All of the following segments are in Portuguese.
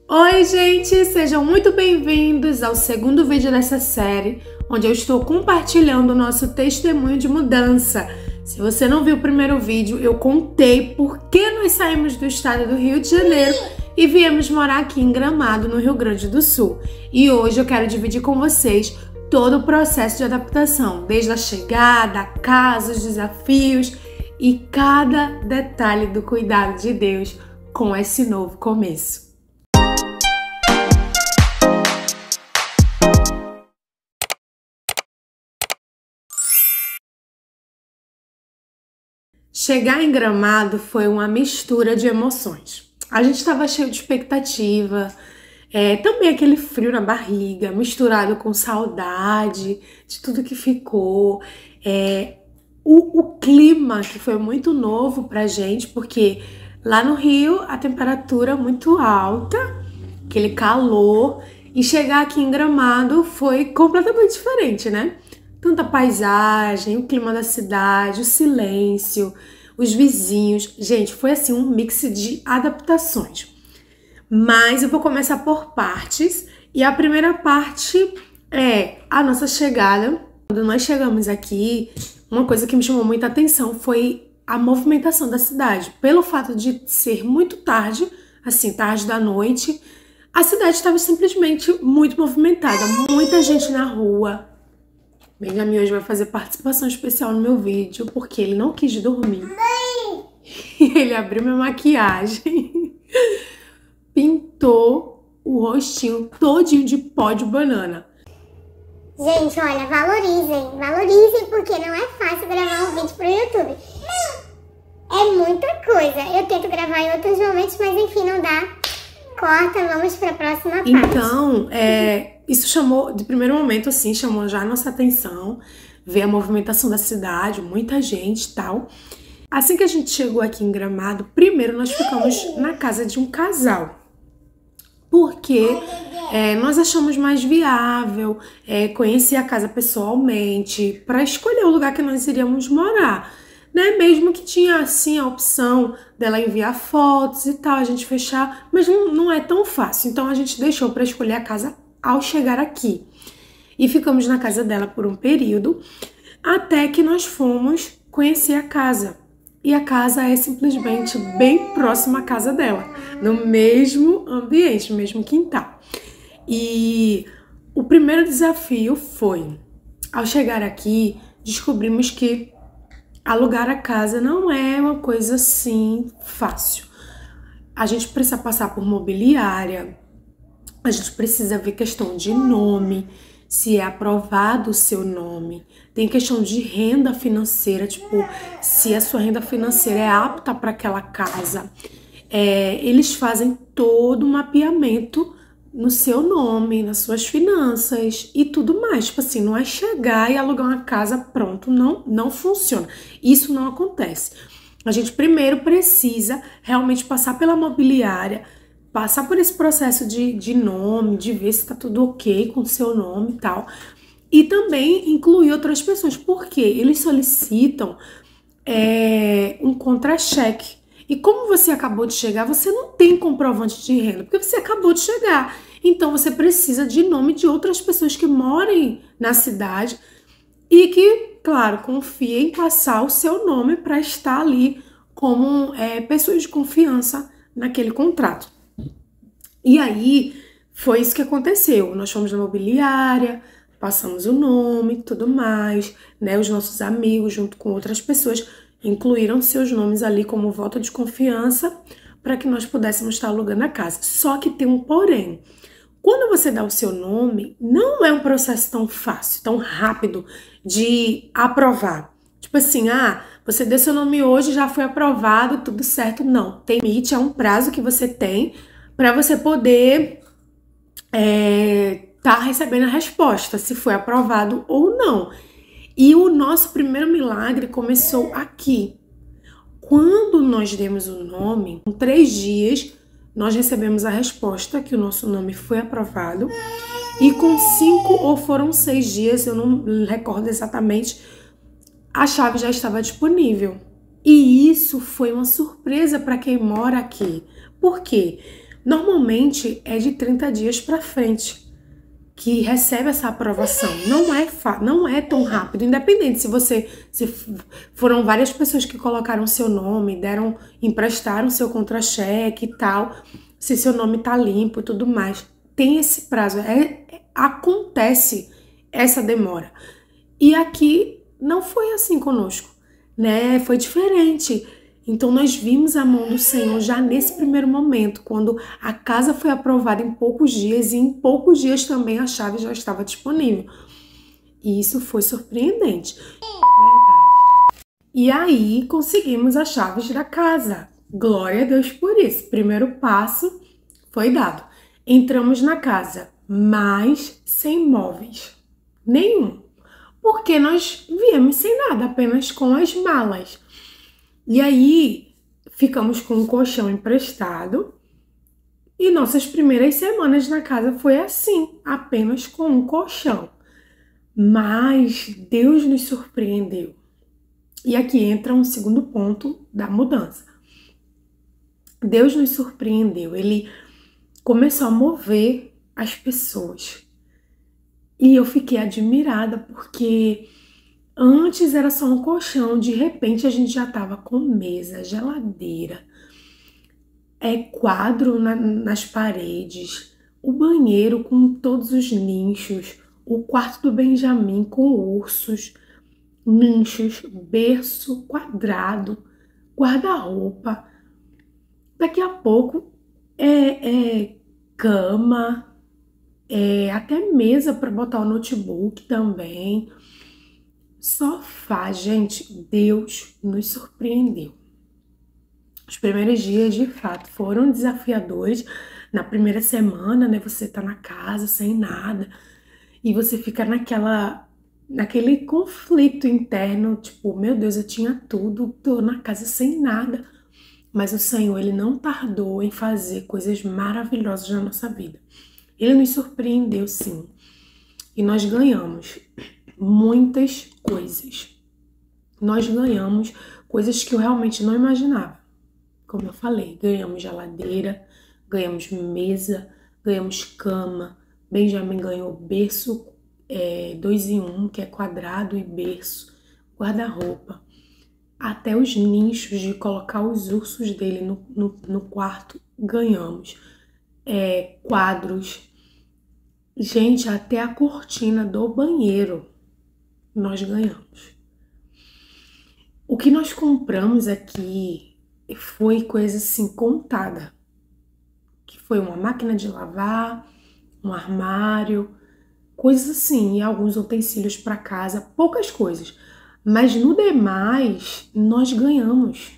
Oi, gente! Sejam muito bem-vindos ao segundo vídeo dessa série, onde eu estou compartilhando o nosso testemunho de mudança. Se você não viu o primeiro vídeo, eu contei por que nós saímos do estado do Rio de Janeiro e viemos morar aqui em Gramado, no Rio Grande do Sul. E hoje eu quero dividir com vocês todo o processo de adaptação, desde a chegada, a casa, os desafios e cada detalhe do cuidado de Deus com esse novo começo. Chegar em Gramado foi uma mistura de emoções. A gente estava cheio de expectativa, também aquele frio na barriga, misturado com saudade de tudo que ficou. O clima que foi muito novo pra gente, porque lá no Rio a temperatura muito alta, aquele calor, e chegar aqui em Gramado foi completamente diferente, né? Tanta paisagem, o clima da cidade, o silêncio, os vizinhos. Gente, foi assim um mix de adaptações. Mas eu vou começar por partes. E a primeira parte é a nossa chegada. Quando nós chegamos aqui, uma coisa que me chamou muita atenção foi a movimentação da cidade. Pelo fato de ser muito tarde, assim, tarde da noite, a cidade estava simplesmente muito movimentada. Muita gente na rua. Benjamin hoje vai fazer participação especial no meu vídeo, porque ele não quis dormir. Mãe! Ele abriu minha maquiagem, pintou o rostinho todinho de pó de banana. Gente, olha, valorizem, porque não é fácil gravar um vídeo pro YouTube. É muita coisa. Eu tento gravar em outros momentos, mas enfim, não dá. Corta, vamos pra próxima parte. Então, isso chamou, de primeiro momento, assim, chamou já a nossa atenção, ver a movimentação da cidade, muita gente e tal. Assim que a gente chegou aqui em Gramado, primeiro nós ficamos na casa de um casal, porque nós achamos mais viável conhecer a casa pessoalmente, para escolher o lugar que nós iríamos morar, né? Mesmo que tinha, assim, a opção dela enviar fotos e tal, a gente fechar, mas não é tão fácil. Então a gente deixou para escolher a casa ao chegar aqui. E ficamos na casa dela por um período, até que nós fomos conhecer a casa. E a casa é simplesmente bem próxima à casa dela, no mesmo ambiente, no mesmo quintal. E o primeiro desafio foi, ao chegar aqui, descobrimos que alugar a casa não é uma coisa assim fácil. A gente precisa passar por mobiliária, a gente precisa ver questão de nome, se é aprovado o seu nome. Tem questão de renda financeira, tipo, se a sua renda financeira é apta para aquela casa. Eles fazem todo um mapeamento no seu nome, nas suas finanças e tudo mais. Tipo assim, não é chegar e alugar uma casa pronto, não funciona. Isso não acontece. A gente primeiro precisa realmente passar pela mobiliária, passar por esse processo de nome, de ver se tá tudo ok com o seu nome e tal. E também incluir outras pessoas, porque eles solicitam um contra-cheque. E como você acabou de chegar, você não tem comprovante de renda, porque você acabou de chegar. Então você precisa de nome de outras pessoas que morem na cidade e que, claro, confiem em passar o seu nome para estar ali como pessoas de confiança naquele contrato. E aí foi isso que aconteceu. Nós fomos na mobiliária, passamos o nome e tudo mais, né? Os nossos amigos, junto com outras pessoas, incluíram seus nomes ali como voto de confiança para que nós pudéssemos estar alugando a casa. Só que tem um porém. Quando você dá o seu nome, não é um processo tão fácil, tão rápido de aprovar. Tipo assim, você deu seu nome hoje, já foi aprovado, tudo certo. Não, tem limite, é um prazo que você tem para você poder tá recebendo a resposta, se foi aprovado ou não. E o nosso primeiro milagre começou aqui. Quando nós demos o nome, em 3 dias, nós recebemos a resposta que o nosso nome foi aprovado. E com 5 ou foram 6 dias, eu não recordo exatamente, a chave já estava disponível. E isso foi uma surpresa para quem mora aqui. Por quê? Normalmente é de 30 dias para frente que recebe essa aprovação. Não é tão rápido, independente se foram várias pessoas que colocaram seu nome, emprestaram seu contra-cheque e tal, se seu nome tá limpo e tudo mais. Tem esse prazo, acontece essa demora. E aqui não foi assim conosco, né? Foi diferente. Então nós vimos a mão do Senhor já nesse primeiro momento, quando a casa foi aprovada em poucos dias e em poucos dias também a chave já estava disponível. E isso foi surpreendente. Verdade. E aí conseguimos as chaves da casa. Glória a Deus por isso. Primeiro passo foi dado. Entramos na casa, mas sem móveis. Nenhum. Porque nós viemos sem nada, apenas com as malas. E aí, ficamos com um colchão emprestado e nossas primeiras semanas na casa foi assim, apenas com um colchão. Mas Deus nos surpreendeu. E aqui entra um segundo ponto da mudança. Deus nos surpreendeu, Ele começou a mover as pessoas. E eu fiquei admirada porque antes era só um colchão, de repente a gente já tava com mesa, geladeira, quadro nas paredes, o banheiro com todos os nichos, o quarto do Benjamin com ursos, nichos, berço, quadrado, guarda-roupa. Daqui a pouco cama, até mesa para botar o notebook também. Sofá, gente, Deus nos surpreendeu. Os primeiros dias, de fato, foram desafiadores. Na primeira semana, né, você tá na casa sem nada e você fica naquele conflito interno, tipo, meu Deus, eu tinha tudo, tô na casa sem nada. Mas o Senhor, Ele não tardou em fazer coisas maravilhosas na nossa vida. Ele nos surpreendeu, sim. E nós ganhamos muitas coisas. Nós ganhamos coisas que eu realmente não imaginava. Como eu falei, ganhamos geladeira, ganhamos mesa, ganhamos cama. Benjamin ganhou berço 2 em 1, que é quadrado e berço, guarda-roupa. Até os nichos de colocar os ursos dele no quarto, ganhamos. Quadros. Gente, até a cortina do banheiro nós ganhamos. O que nós compramos aqui foi coisa assim contada. Que foi uma máquina de lavar, um armário, coisas assim, e alguns utensílios para casa, poucas coisas. Mas no demais, nós ganhamos.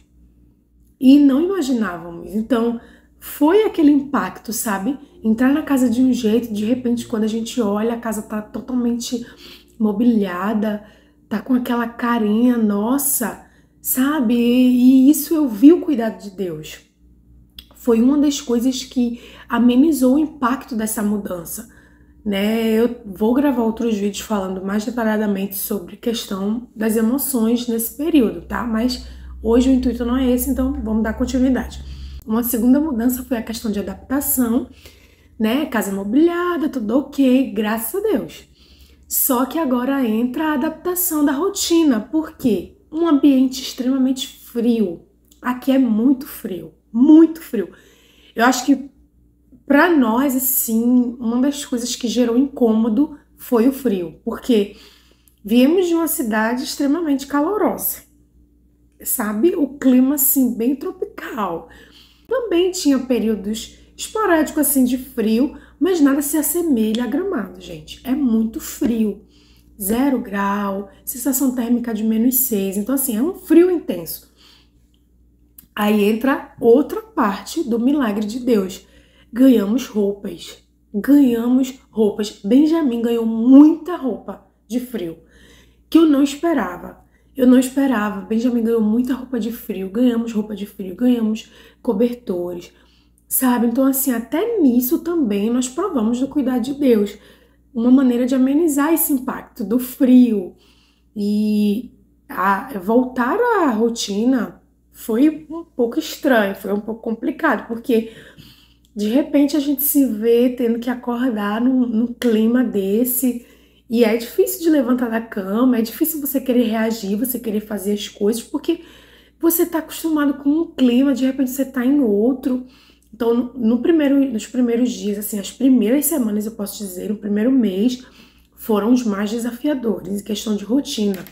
E não imaginávamos. Então, foi aquele impacto, sabe? Entrar na casa de um jeito, de repente, quando a gente olha, a casa tá totalmente mobiliada, tá com aquela carinha nossa, sabe? E isso eu vi o cuidado de Deus. Foi uma das coisas que amenizou o impacto dessa mudança, né? Eu vou gravar outros vídeos falando mais detalhadamente sobre a questão das emoções nesse período, tá? Mas hoje o intuito não é esse, então vamos dar continuidade. Uma segunda mudança foi a questão de adaptação, né? Casa mobiliada, tudo ok, graças a Deus. Só que agora entra a adaptação da rotina, porque um ambiente extremamente frio. Aqui é muito frio, muito frio. Eu acho que para nós, assim, uma das coisas que gerou incômodo foi o frio, porque viemos de uma cidade extremamente calorosa, sabe? O clima, assim, bem tropical. Também tinha períodos esporádicos, assim, de frio, mas nada se assemelha a Gramado, gente. É muito frio. 0 grau, sensação térmica de -6. Então, assim, é um frio intenso. Aí entra outra parte do milagre de Deus. Ganhamos roupas. Ganhamos roupas. Benjamin ganhou muita roupa de frio, que eu não esperava. Eu não esperava. Benjamin ganhou muita roupa de frio. Ganhamos roupa de frio. Ganhamos cobertores. Sabe? Então, assim, até nisso também nós provamos do cuidado de Deus. Uma maneira de amenizar esse impacto do frio. E voltar à rotina foi um pouco estranho, foi um pouco complicado, porque De repente a gente se vê tendo que acordar num clima desse, e é difícil de levantar da cama, é difícil você querer reagir, você querer fazer as coisas, porque você tá acostumado com um clima, de repente você tá em outro. Então, nos primeiros dias, assim, as primeiras semanas, eu posso dizer, o primeiro mês, foram os mais desafiadores, em questão de rotina,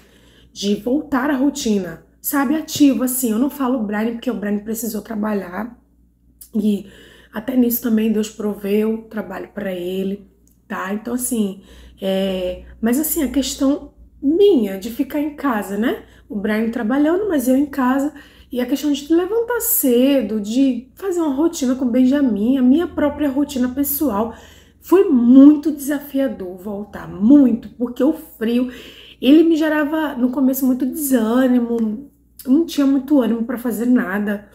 de voltar à rotina, sabe, ativo, assim. Eu não falo o Brian, porque o Brian precisou trabalhar, e até nisso também Deus proveu trabalho para ele, tá? Então, assim, mas assim, a questão minha de ficar em casa, né? O Brian trabalhando, mas eu em casa. E a questão de levantar cedo, de fazer uma rotina com o Benjamin, a minha própria rotina pessoal, foi muito desafiador voltar, muito, porque o frio, ele me gerava no começo muito desânimo, não tinha muito ânimo para fazer nada,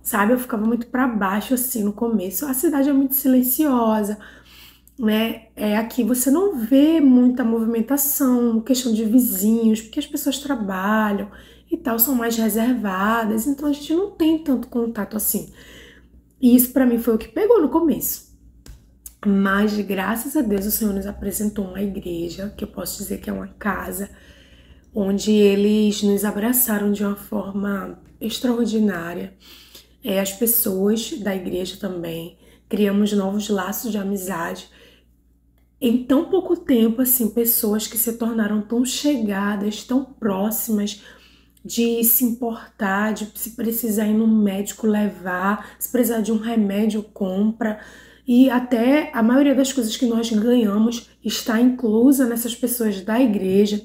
sabe? Eu ficava muito para baixo assim no começo. A cidade é muito silenciosa, né? Aqui você não vê muita movimentação, questão de vizinhos, porque as pessoas trabalham e tal, são mais reservadas, então a gente não tem tanto contato assim. E isso para mim foi o que pegou no começo. Mas graças a Deus o Senhor nos apresentou uma igreja, que eu posso dizer que é uma casa, onde eles nos abraçaram de uma forma extraordinária. As pessoas da igreja também, criamos novos laços de amizade. Em tão pouco tempo, assim, pessoas que se tornaram tão chegadas, tão próximas, de se importar, de se precisar ir no médico levar, se precisar de um remédio, compra. E até a maioria das coisas que nós ganhamos está inclusa nessas pessoas da igreja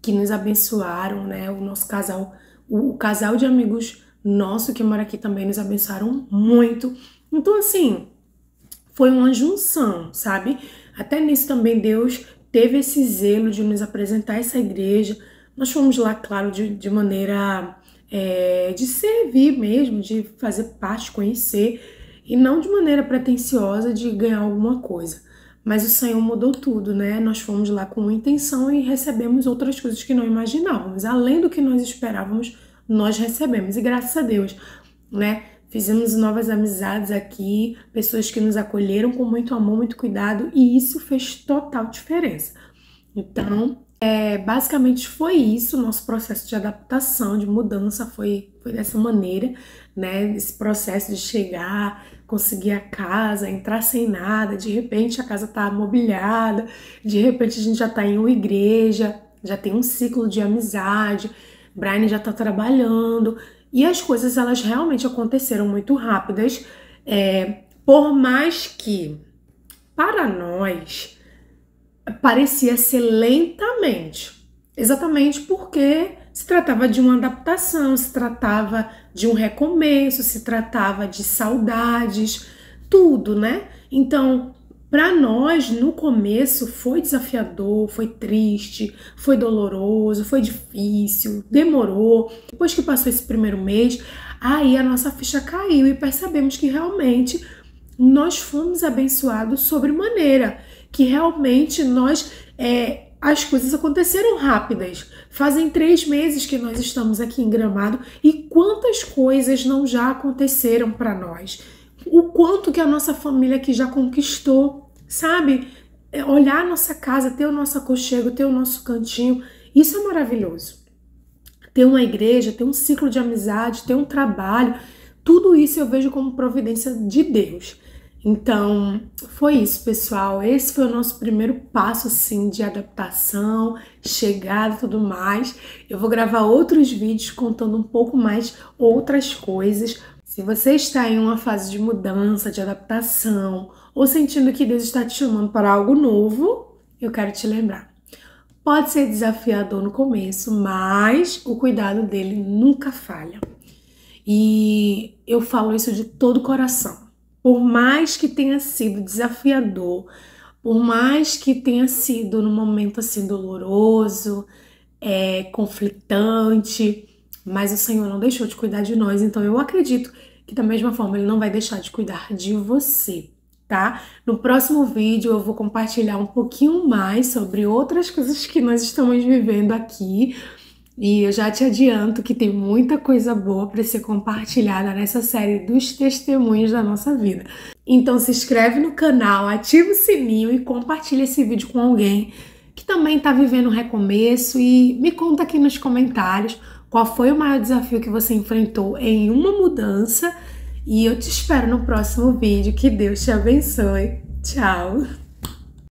que nos abençoaram, né? O nosso casal, o casal de amigos nosso que mora aqui também nos abençoaram muito. Então, assim, foi uma junção, sabe? Até nisso também Deus teve esse zelo de nos apresentar essa igreja. Nós fomos lá, claro, de maneira de servir mesmo, de fazer parte, conhecer, e não de maneira pretensiosa de ganhar alguma coisa. Mas o Senhor mudou tudo, né? Nós fomos lá com uma intenção e recebemos outras coisas que não imaginávamos. Além do que nós esperávamos, nós recebemos. E graças a Deus, né? Fizemos novas amizades aqui, pessoas que nos acolheram com muito amor, muito cuidado, e isso fez total diferença. Então, basicamente foi isso, nosso processo de adaptação, de mudança foi dessa maneira, né? Esse processo de chegar, conseguir a casa, entrar sem nada, de repente a casa tá mobiliada, de repente a gente já tá em uma igreja, já tem um ciclo de amizade, Brian já tá trabalhando, e as coisas elas realmente aconteceram muito rápidas, por mais que para nós parecia ser lentamente, exatamente porque se tratava de uma adaptação, se tratava de um recomeço, se tratava de saudades, tudo, né? Então, para nós, no começo, foi desafiador, foi triste, foi doloroso, foi difícil, demorou. Depois que passou esse primeiro mês, aí a nossa ficha caiu e percebemos que realmente nós fomos abençoados sobremaneira, que realmente as coisas aconteceram rápidas. Fazem 3 meses que nós estamos aqui em Gramado e quantas coisas não já aconteceram para nós. O quanto que a nossa família aqui já conquistou, sabe? Olhar a nossa casa, ter o nosso aconchego, ter o nosso cantinho, isso é maravilhoso. Ter uma igreja, ter um ciclo de amizade, ter um trabalho, tudo isso eu vejo como providência de Deus. Então, foi isso, pessoal. Esse foi o nosso primeiro passo, assim, de adaptação, chegada e tudo mais. Eu vou gravar outros vídeos contando um pouco mais outras coisas. Se você está em uma fase de mudança, de adaptação, ou sentindo que Deus está te chamando para algo novo, eu quero te lembrar. Pode ser desafiador no começo, mas o cuidado dele nunca falha. E eu falo isso de todo o coração. Por mais que tenha sido desafiador, por mais que tenha sido num momento assim doloroso, conflitante, mas o Senhor não deixou de cuidar de nós, então eu acredito que da mesma forma Ele não vai deixar de cuidar de você, tá? No próximo vídeo eu vou compartilhar um pouquinho mais sobre outras coisas que nós estamos vivendo aqui, E eu já te adianto que tem muita coisa boa para ser compartilhada nessa série dos testemunhos da nossa vida. Então se inscreve no canal, ativa o sininho e compartilha esse vídeo com alguém que também está vivendo um recomeço e me conta aqui nos comentários qual foi o maior desafio que você enfrentou em uma mudança. E eu te espero no próximo vídeo. Que Deus te abençoe. Tchau!